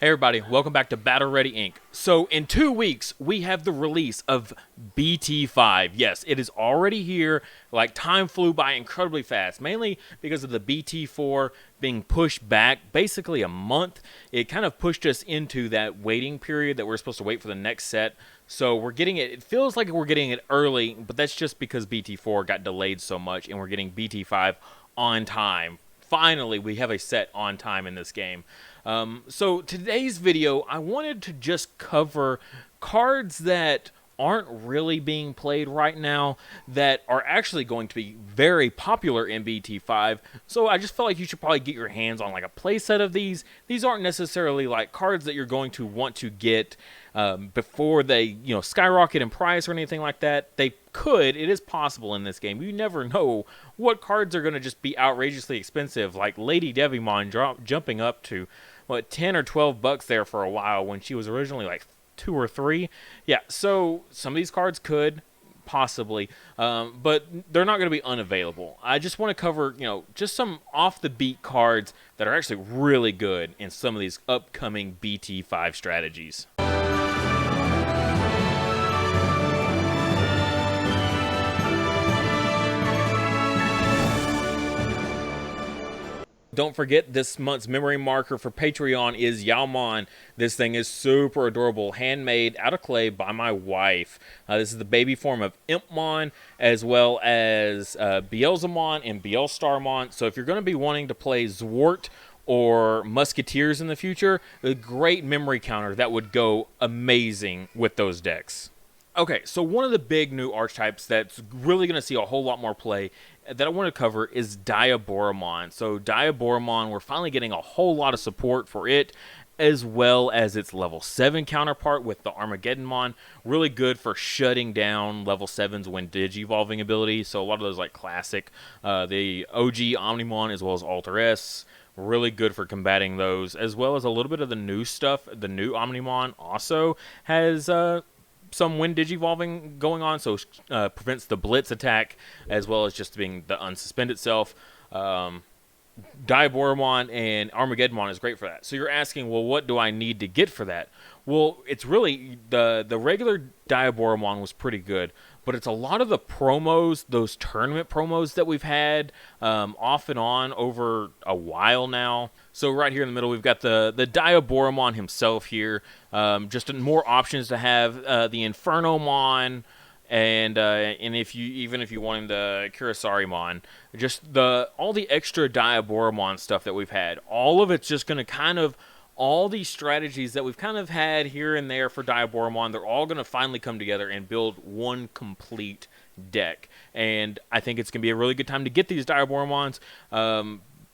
Hey everybody, welcome back to Battle Ready Inc. So in 2 weeks, we have the release of BT5. Yes, it is already here. Like, time flew by incredibly fast, mainly because of the BT4 being pushed back basically a month. It kind of pushed us into that waiting period that we're supposed to wait for the next set. So we're getting it, it feels like we're getting it early, but that's just because BT4 got delayed so much and we're getting BT5 on time. Finally, we have a set on time in this game. So today's video, I wanted to just cover cards that aren't really being played right now that are actually going to be very popular in BT5. So I just felt like you should probably get your hands on like a playset of these. These aren't necessarily like cards that you're going to want to get before they, skyrocket in price or anything like that. They could. It is possible in this game. You never know what cards are going to just be outrageously expensive, like LadyDevimon jumping up to, 10 or 12 bucks there for a while when she was originally like 2 or 3. Yeah, so some of these cards could possibly, but they're not going to be unavailable. I just want to cover, just some off-the-beat cards that are actually really good in some of these upcoming BT5 strategies. Don't forget, this month's memory marker for Patreon is Angelmon. This thing is super adorable, handmade out of clay by my wife. This is the baby form of Impmon, as well as Beelzemon and Beelstarmon. So if you're going to be wanting to play Zwart or Musketeers in the future, a great memory counter that would go amazing with those decks. Okay, so one of the big new archetypes that's really going to see a whole lot more play that I want to cover is Diaboromon. So Diaboromon, we're finally getting a whole lot of support for it, as well as its level 7 counterpart with the Armageddonmon. Really good for shutting down level 7's when Digivolving ability. So a lot of those like classic, the OG Omnimon as well as Alter S. Really good for combating those, as well as a little bit of the new stuff. The new Omnimon also has some wind digivolving going on, so prevents the blitz attack as well as just being the unsuspend itself. Diaboromon and Armageddonmon is great for that. So you're asking, well, what do I need to get for that? Well, it's really the regular Diaboromon was pretty good, but it's a lot of the promos, those tournament promos that we've had off and on over a while now. So right here in the middle, we've got the Diaboromon himself here. Just more options to have the Infernomon, and if you want him the Kurisarimon, just all the extra Diaboromon stuff that we've had. All of it's just going to kind of, all these strategies that we've kind of had here and there for Diaboromon, they're all going to finally come together and build one complete deck. And I think it's going to be a really good time to get these Diaboromons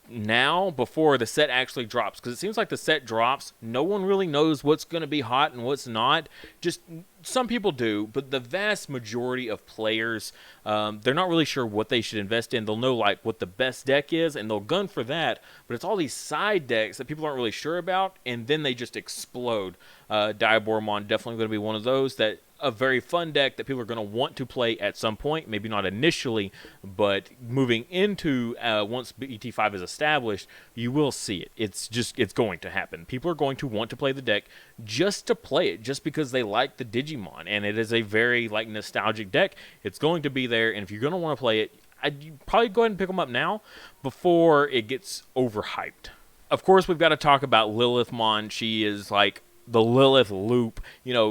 now before the set actually drops, because it seems like the set drops, no one really knows what's going to be hot and what's not. Just some people do, but the vast majority of players, they're not really sure what they should invest in. They'll know like what the best deck is and they'll gun for that, but it's all these side decks that people aren't really sure about, and then they just explode. Diaboromon definitely going to be one of those, that a very fun deck that people are going to want to play at some point. Maybe not initially, but moving into once BT5 is established, you will see it. It's going to happen. People are going to want to play the deck just to play it, just because they like the Digimon, and it is a very like nostalgic deck. It's going to be there, and if you're going to want to play it, I'd probably go ahead and pick them up now before it gets overhyped. Of course, we've got to talk about Lilithmon. She is like the Lilith loop.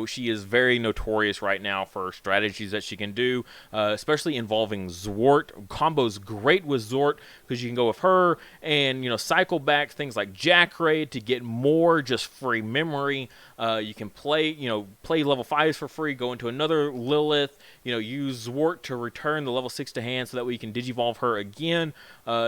She is very notorious right now for strategies that she can do, especially involving Zwart. Combos great with Zwart because you can go with her and, cycle back things like Jackraid to get more just free memory. You can play level 5s for free, go into another Lilith, use Zwart to return the level 6 to hand so that way you can Digivolve her again.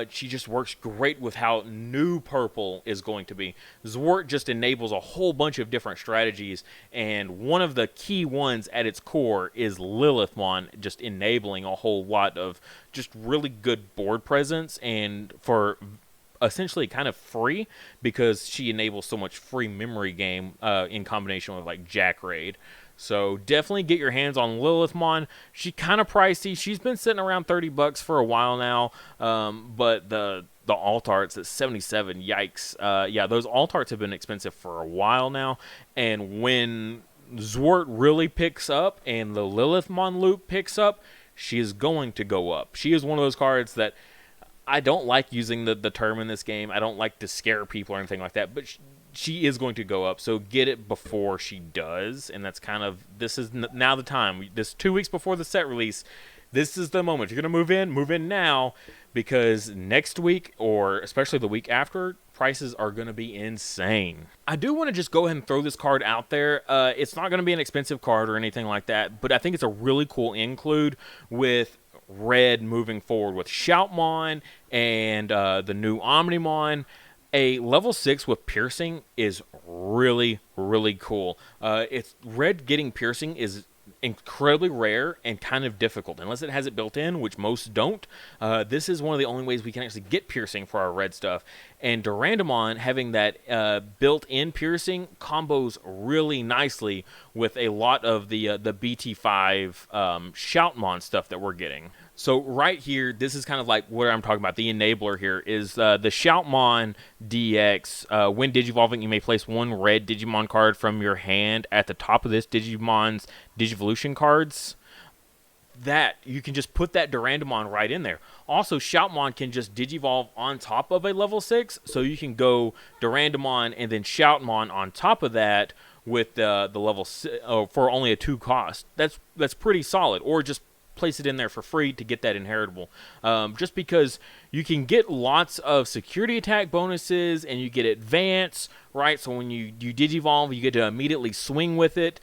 She just works great with how new purple is going to be. Zwart just enables a whole bunch of different strategies, and one of the key ones at its core is Lilithmon, just enabling a whole lot of just really good board presence, and for essentially kind of free, because she enables so much free memory game in combination with like Jackraid. So definitely get your hands on Lilithmon. She's kind of pricey. She's been sitting around $30 for a while now, but the the alt arts at 77. Yikes. Yeah, those alt arts have been expensive for a while now, and when Zwart really picks up and the Lilithmon loop picks up, she is going to go up. She is one of those cards that I don't like using the term in this game. I don't like to scare people or anything like that, but she is going to go up, so get it before she does, and that's kind of, this is now the time. This 2 weeks before the set release, this is the moment. You're going to move in now, because next week, or especially the week after, prices are going to be insane. I do want to just go ahead and throw this card out there. It's not going to be an expensive card or anything like that, but I think it's a really cool include with Red moving forward with Shoutmon and the new Omnimon. A level 6 with piercing is really, really cool. It's Red getting piercing is incredibly rare and kind of difficult, unless it has it built in, which most don't. This is one of the only ways we can actually get piercing for our red stuff. And Diaboromon having that built-in piercing combos really nicely with a lot of the BT5 shoutmon stuff that we're getting. So right here, this is kind of like what I'm talking about. The enabler here is the Shoutmon DX. When Digivolving, you may place one red Digimon card from your hand at the top of this Digimon's Digivolution cards. That, you can just put that Diaboromon right in there. Also, Shoutmon can just Digivolve on top of a level 6, so you can go Diaboromon and then Shoutmon on top of that with the level 6, for only a 2 cost. That's pretty solid. Or just place it in there for free to get that inheritable. Just because you can get lots of security attack bonuses and you get advance, right? So when you Digivolve, you get to immediately swing with it.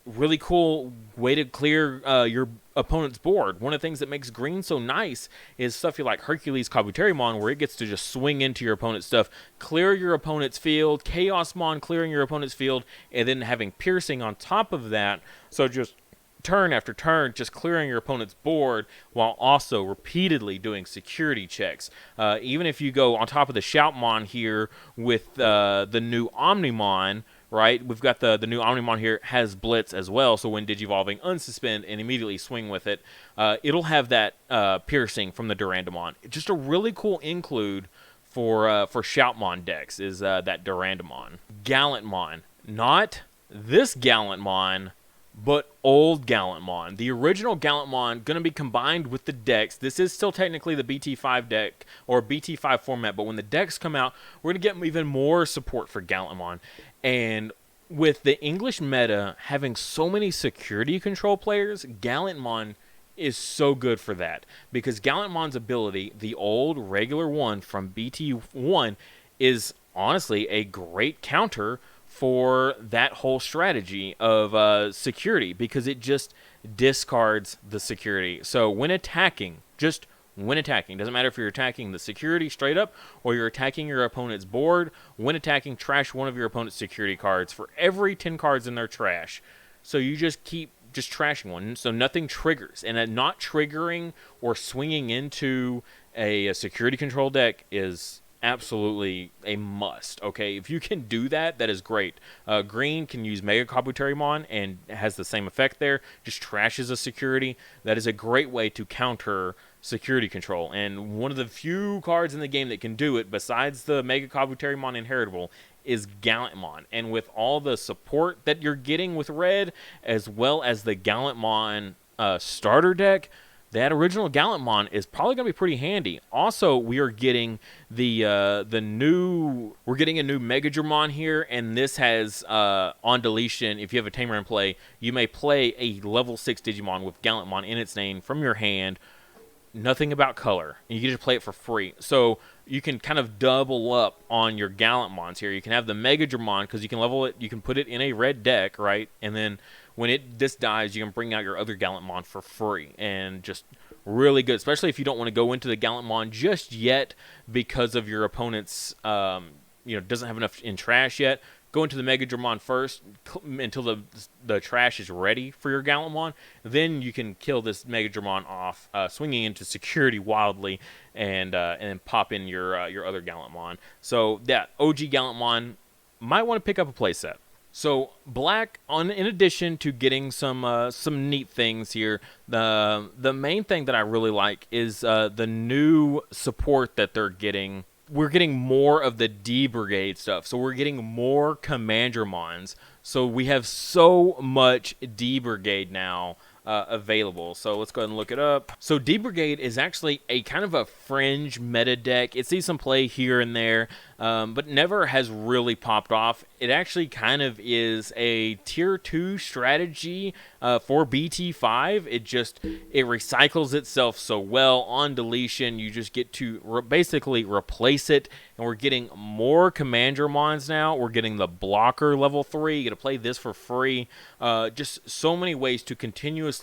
Really cool way to clear your opponent's board. One of the things that makes green so nice is stuff like Hercules Kabuterimon, where it gets to just swing into your opponent's stuff, clear your opponent's field, Chaosmon clearing your opponent's field, and then having piercing on top of that. So just turn after turn, just clearing your opponent's board while also repeatedly doing security checks. Even if you go on top of the Shoutmon here with the new Omnimon, right? We've got the new Omnimon here, has Blitz as well, so when Digivolving, unsuspend and immediately swing with it, it'll have that piercing from the Diaboromon. Just a really cool include for Shoutmon decks is that Diaboromon. Gallantmon. Not this Gallantmon, but old Gallantmon. The original Gallantmon going to be combined with the decks. This is still technically the BT5 deck, or BT5 format, but when the decks come out, we're going to get even more support for Gallantmon. And with the English meta having so many security control players, Gallantmon is so good for that. Because Gallantmon's ability, the old regular one from BT1, is honestly a great counter for that whole strategy of security, because it just discards the security. So when attacking, just when attacking, doesn't matter if you're attacking the security straight up or you're attacking your opponent's board, when attacking, trash one of your opponent's security cards for every 10 cards in their trash. So you just keep just trashing one, so nothing triggers. And not triggering or swinging into a security control deck is absolutely a must. Okay, if you can do that, that is great. Green can use Mega Kabuterimon and has the same effect there, just trashes a security. That is a great way to counter security control, and one of the few cards in the game that can do it besides the Mega Kabuterimon inheritable is Gallantmon. And with all the support that you're getting with Red, as well as the Gallantmon starter deck, that original Gallantmon is probably going to be pretty handy. Also, we are getting a new Megadramon here, and this has on deletion, if you have a Tamer in play, you may play a level 6 Digimon with Gallantmon in its name from your hand. Nothing about color. You can just play it for free. So you can kind of double up on your Gallantmons here. You can have the Megadramon, because you can level it, you can put it in a red deck, right? And then when this dies, you can bring out your other Gallantmon for free. And just really good, especially if you don't want to go into the Gallantmon just yet because of your opponent's, doesn't have enough in trash yet. Go into the Megadramon first until the trash is ready for your Gallantmon. Then you can kill this Megadramon off, swinging into security wildly, and then pop in your other Gallantmon. So that OG Gallantmon might want to pick up a playset. So black, in addition to getting some neat things here, the main thing that I really like is the new support that they're getting. We're getting more of the D-Brigade stuff, so we're getting more Commandermons. So we have so much D-Brigade now available. So let's go ahead and look it up. So D-Brigade is actually a kind of a fringe meta deck. It sees some play here and there, but never has really popped off. It actually kind of is a tier 2 strategy for BT5. It recycles itself so well. On deletion, you just get to basically replace it, and we're getting more Commandermons now. We're getting the blocker level 3. You get to play this for free. Just so many ways to continuously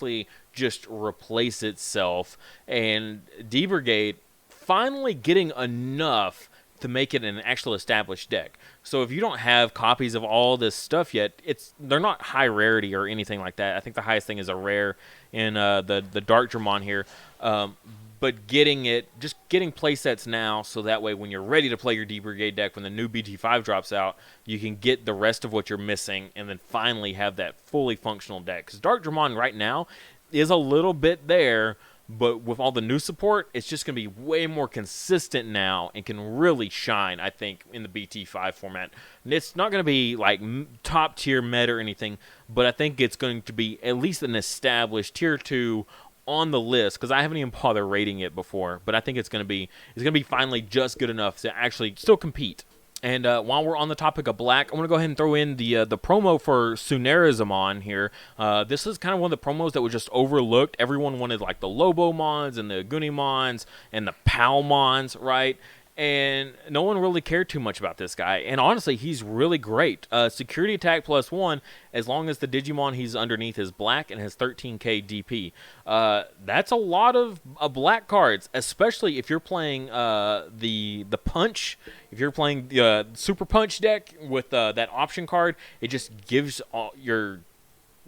just replace itself. And D-Brigade finally getting enough to make it an actual established deck. So if you don't have copies of all this stuff yet, they're not high rarity or anything like that. I think the highest thing is a rare in the Darkdramon here. But getting playsets now, so that way when you're ready to play your D-Brigade deck, when the new BT5 drops out, you can get the rest of what you're missing and then finally have that fully functional deck. Because Darkdramon right now is a little bit there, but with all the new support, it's just going to be way more consistent now and can really shine, I think, in the BT5 format. And it's not going to be like top tier meta or anything, but I think it's going to be at least an established tier 2 on the list, because I haven't even bothered rating it before, but I think it's going to be finally just good enough to actually still compete. And while we're on the topic of black, I want to go ahead and throw in the promo for Sunnerizamon here. This is kind of one of the promos that was just overlooked. Everyone wanted like the Lobomons and the Gunimons and the Palmons, right? And no one really cared too much about this guy. And honestly, he's really great. Security attack +1, as long as the Digimon he's underneath is black and has 13k DP. That's a lot of black cards, especially if you're playing the Punch. If you're playing the Super Punch deck with that option card, it just gives your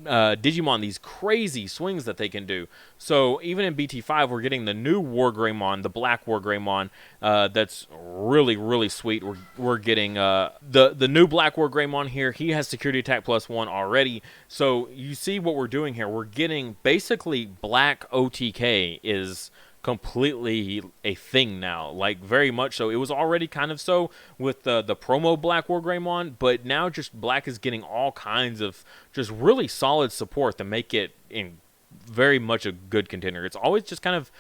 Digimon these crazy swings that they can do. So even in BT5, we're getting the new Wargreymon, the black Wargreymon. That's really, really sweet. We're getting the new black Wargreymon here. He has security attack +1 already. So you see what we're doing here. We're getting basically black OTK is completely a thing now, like very much so. It was already kind of so with the promo black Wargreymon, but now just black is getting all kinds of just really solid support to make it in very much a good contender. It's always just kind of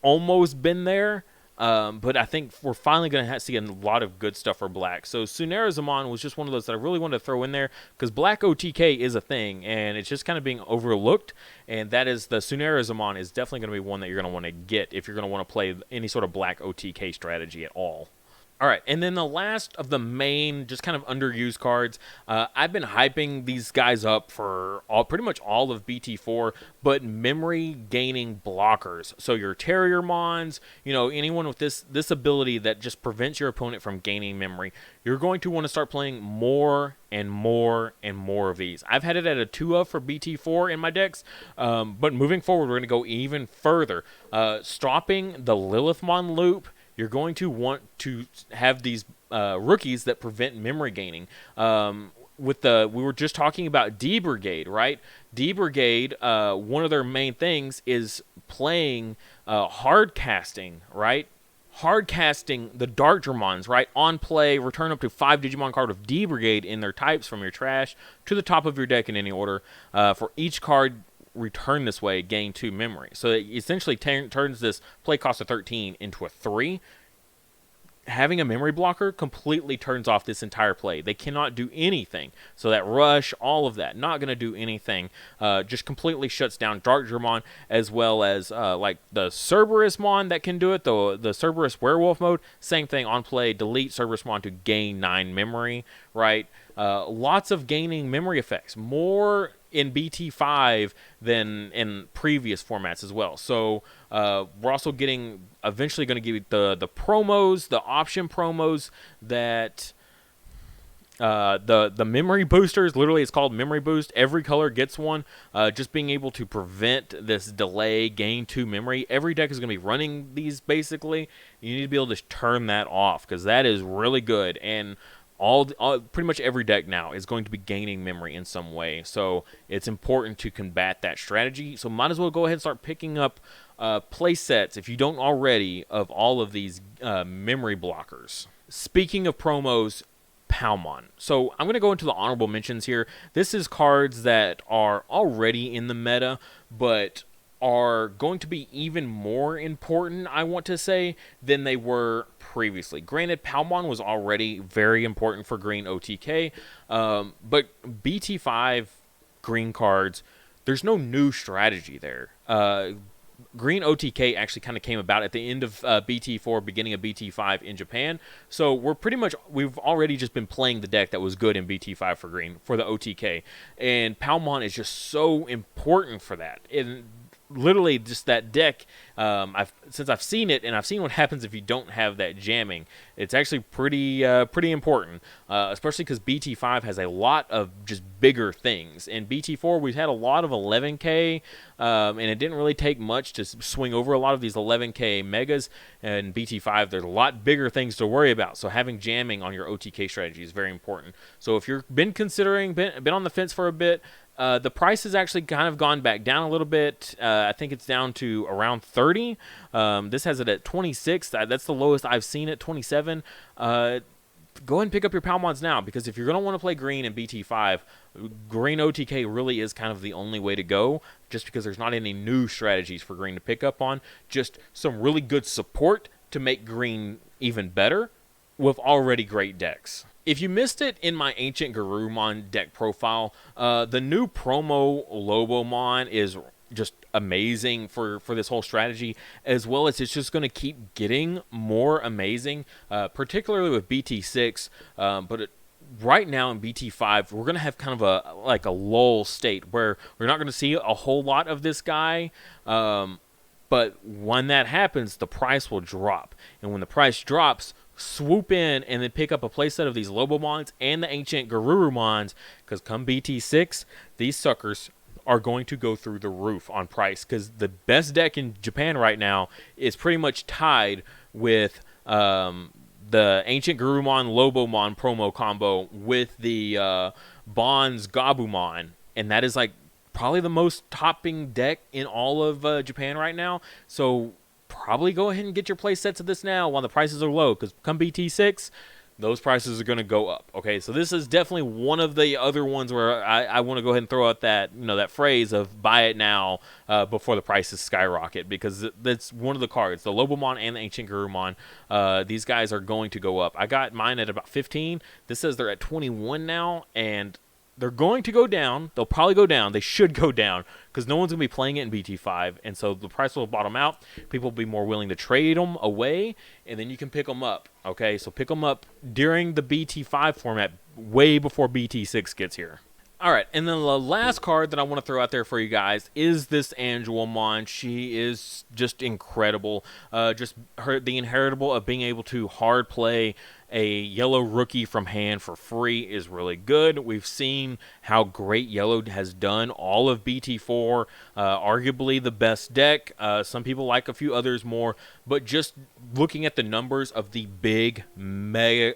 almost been there, but I think we're finally going to see a lot of good stuff for black. So Sunnerizamon was just one of those that I really wanted to throw in there, because black OTK is a thing, and it's just kind of being overlooked, and that is the Sunnerizamon is definitely going to be one that you're going to want to get if you're going to want to play any sort of black OTK strategy at all. All right, and then the last of the main, just kind of underused cards. I've been hyping these guys up for pretty much all of BT4, but memory gaining blockers. So your Terriermons, anyone with this ability that just prevents your opponent from gaining memory, you're going to want to start playing more and more and more of these. I've had it at a 2 for BT4 in my decks, but moving forward, we're going to go even further. Stopping the Lilithmon loop, you're going to want to have these rookies that prevent memory gaining. We were just talking about D-Brigade, right? D-Brigade, one of their main things is playing hard casting, right? Hard casting the Darkdramons, right? On play, return up to 5 Digimon card of D-Brigade in their types from your trash to the top of your deck in any order. For each card return this way, gain 2 memory. So it essentially turns this play cost of 13 into a 3. Having a memory blocker completely turns off this entire play. They cannot do anything. So that rush, all of that, not going to do anything. Just completely shuts down Darkdramon, as well as like the Cerberusmon that can do it, the Cerberus Werewolf mode. Same thing on play, delete Cerberusmon to gain 9 memory, right? Lots of gaining memory effects. More in BT5 than in previous formats as well. So we're also eventually going to give the promos, the option promos that the memory boosters. Literally, it's called memory boost. Every color gets one. Just being able to prevent this delay, gain 2 memory. Every deck is going to be running these basically. You need to be able to turn that off, because that is really good. And pretty much every deck now is going to be gaining memory in some way. So it's important to combat that strategy. So might as well go ahead and start picking up play sets, if you don't already, of all of these memory blockers. Speaking of promos, Palmon. So I'm going to go into the honorable mentions here. This is cards that are already in the meta, but are going to be even more important, I want to say, than they were previously. Granted, Palmon was already very important for green OTK, but BT5 green cards, there's no new strategy there. Green OTK actually kind of came about at the end of BT4, beginning of BT5 in Japan. So we've already just been playing the deck that was good in BT5 for green, for the OTK. And Palmon is just so important for that. And literally just that deck, since I've seen it, and I've seen what happens if you don't have that jamming, it's actually pretty important, especially because BT5 has a lot of just bigger things. In BT4, we've had a lot of 11K, and it didn't really take much to swing over a lot of these 11K megas. And BT5, there's a lot bigger things to worry about, so having jamming on your OTK strategy is very important. So if you've been considering, been on the fence for a bit, the price has actually kind of gone back down a little bit. I think it's down to around 30. This has it at 26. That's the lowest I've seen it, 27. Go ahead and pick up your Palmons now, because if you're going to want to play green in BT5, green OTK really is kind of the only way to go, just because there's not any new strategies for green to pick up on. Just some really good support to make green even better with already great decks. If you missed it in my Ancient Garurumon deck profile, the new promo Lobomon is just amazing for this whole strategy, as well as it's just going to keep getting more amazing, particularly with BT6. Right now in BT5, we're going to have kind of a lull state where we're not going to see a whole lot of this guy. But when that happens, the price will drop. And when the price drops, swoop in and then pick up a playset of these Lobomons and the Ancient Garurumons, because come BT6, these suckers are going to go through the roof on price, because the best deck in Japan right now is pretty much tied with the Ancient Garurumon Lobomon promo combo with the Bonds Gabumon, and that is like probably the most topping deck in all of Japan right now. So probably go ahead and get your play sets of this now while the prices are low, because come BT6, those prices are going to go up. Okay, so this is definitely one of the other ones where I want to go ahead and throw out that, that phrase of buy it now before the prices skyrocket, because that's one of the cards. The Lobomon and the Ancient Garurumon, these guys are going to go up. I got mine at about 15. This says they're at 21 now, and they're going to go down. They'll probably go down. They should go down, because no one's going to be playing it in BT5, and so the price will bottom out. People will be more willing to trade them away, and then you can pick them up. Okay, so pick them up during the BT5 format, way before BT6 gets here. All right, and then the last card that I want to throw out there for you guys is this Angelmon. She is just incredible. The inheritable of being able to hard play a yellow rookie from hand for free is really good. We've seen how great yellow has done all of BT4, arguably the best deck. Some people like a few others more, but just looking at the numbers of the big mega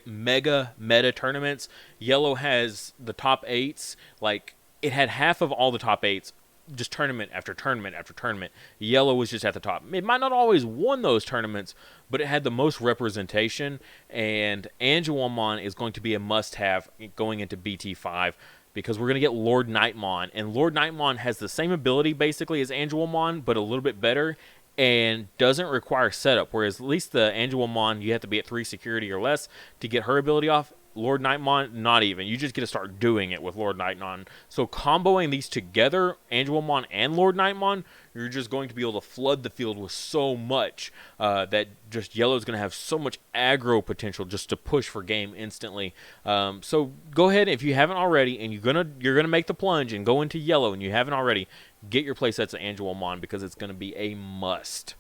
meta tournaments, yellow has the top 8s. Like, it had half of all the top 8s, just tournament after tournament after tournament. Yellow was just at the top. It might not always won those tournaments, but it had the most representation, and Angelmon is going to be a must-have going into BT5, because we're going to get Lord Nightmon, and Lord Nightmon has the same ability basically as Angelmon, but a little bit better, and doesn't require setup, whereas at least the Angelmon, you have to be at 3 security or less to get her ability off. Lord Nightmon, not even. You just get to start doing it with Lord Nightmon. So comboing these together, Angelmon and Lord Nightmon, you're just going to be able to flood the field with so much that just yellow's going to have so much aggro potential just to push for game instantly. So go ahead, if you haven't already, and you're gonna make the plunge and go into yellow, and you haven't already, get your playsets of Angelmon, because it's going to be a must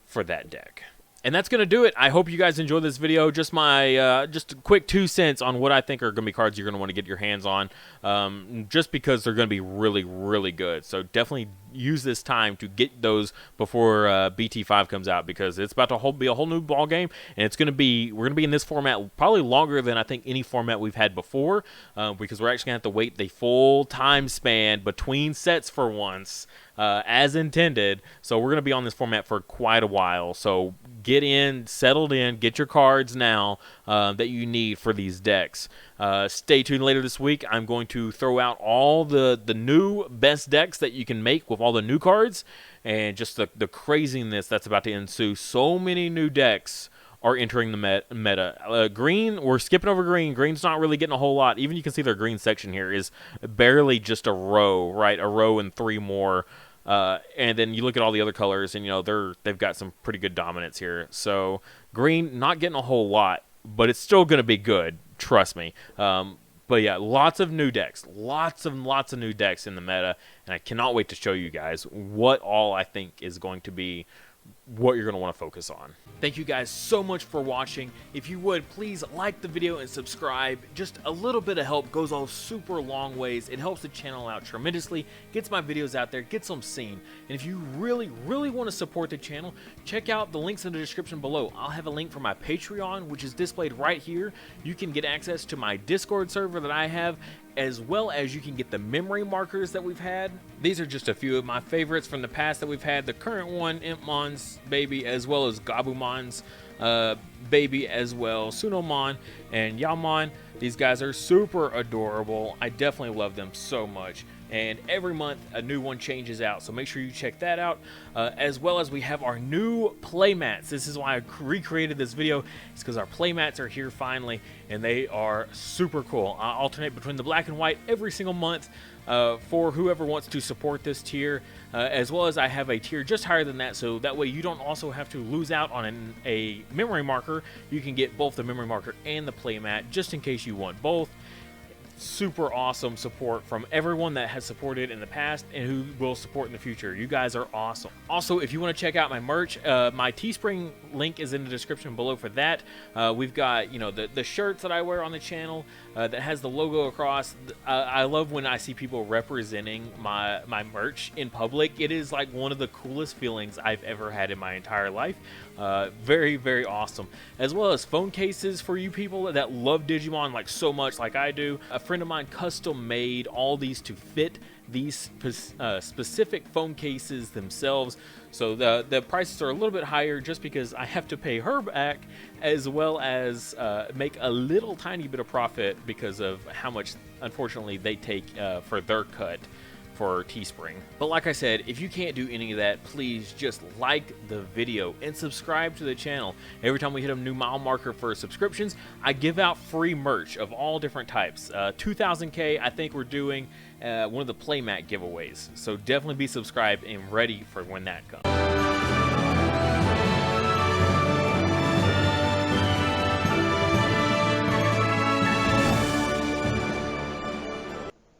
for that deck. And that's going to do it. I hope you guys enjoyed this video. Just my just a quick 2 cents on what I think are going to be cards you're going to want to get your hands on, just because they're going to be really, really good. So definitely use this time to get those before BT5 comes out, because it's about to be a whole new ball game, and we're gonna be in this format probably longer than I think any format we've had before, because we're actually gonna have to wait the full time span between sets for once, as intended. So we're gonna be on this format for quite a while. So get in, settled in, get your cards now that you need for these decks. Stay tuned later this week. I'm going to throw out all the new best decks that you can make with all the new cards, and just the craziness that's about to ensue. So many new decks are entering the meta. Green, we're skipping over green. Green's not really getting a whole lot. Even you can see their green section here is barely just a row, right? A row and 3 more. And then you look at all the other colors, and they've got some pretty good dominance here. So green not getting a whole lot, but it's still going to be good. Trust me. But yeah, lots of new decks, lots of new decks in the meta, and I cannot wait to show you guys what all I think is going to be what you're going to want to focus on. Thank you guys so much for watching. If you would, please like the video and subscribe. Just a little bit of help goes a super long ways. It helps the channel out tremendously, gets my videos out there, gets them seen. And if you really want to support the channel, check out the links in the description below. I'll have a link for my Patreon, which is displayed right here. You can get access to my Discord server that I have, as well as you can get the memory markers that we've had. These are just a few of my favorites from the past that we've had. The current one, Impmon's baby, as well as Gabumon's baby as well, Sunomon and Yaomon. These guys are super adorable. I definitely love them so much. And every month a new one changes out, so make sure you check that out. As well as we have our new playmats. This is why I recreated this video. It's because our playmats are here finally, and they are super cool. I alternate between the black and white every single month for whoever wants to support this tier, as well as I have a tier just higher than that, so that way you don't also have to lose out on a memory marker. You can get both the memory marker and the playmat just in case you want both. Super awesome support from everyone that has supported in the past and who will support in the future. You guys are awesome. Also, if you want to check out my merch, my Teespring link is in the description below for that. We've got, the shirts that I wear on the channel that has the logo across. I love when I see people representing my merch in public. It is like one of the coolest feelings I've ever had in my entire life. Very awesome. As well as phone cases for you people that love Digimon like so much like I do. A friend of mine custom made all these to fit these specific phone cases themselves, so the prices are a little bit higher just because I have to pay her back, as well as make a little tiny bit of profit because of how much unfortunately they take for their cut for Teespring. But like I said, if you can't do any of that, please just like the video and subscribe to the channel. Every time we hit a new mile marker for subscriptions, I give out free merch of all different types. 2000K, I think we're doing one of the playmat giveaways, so definitely be subscribed and ready for when that comes.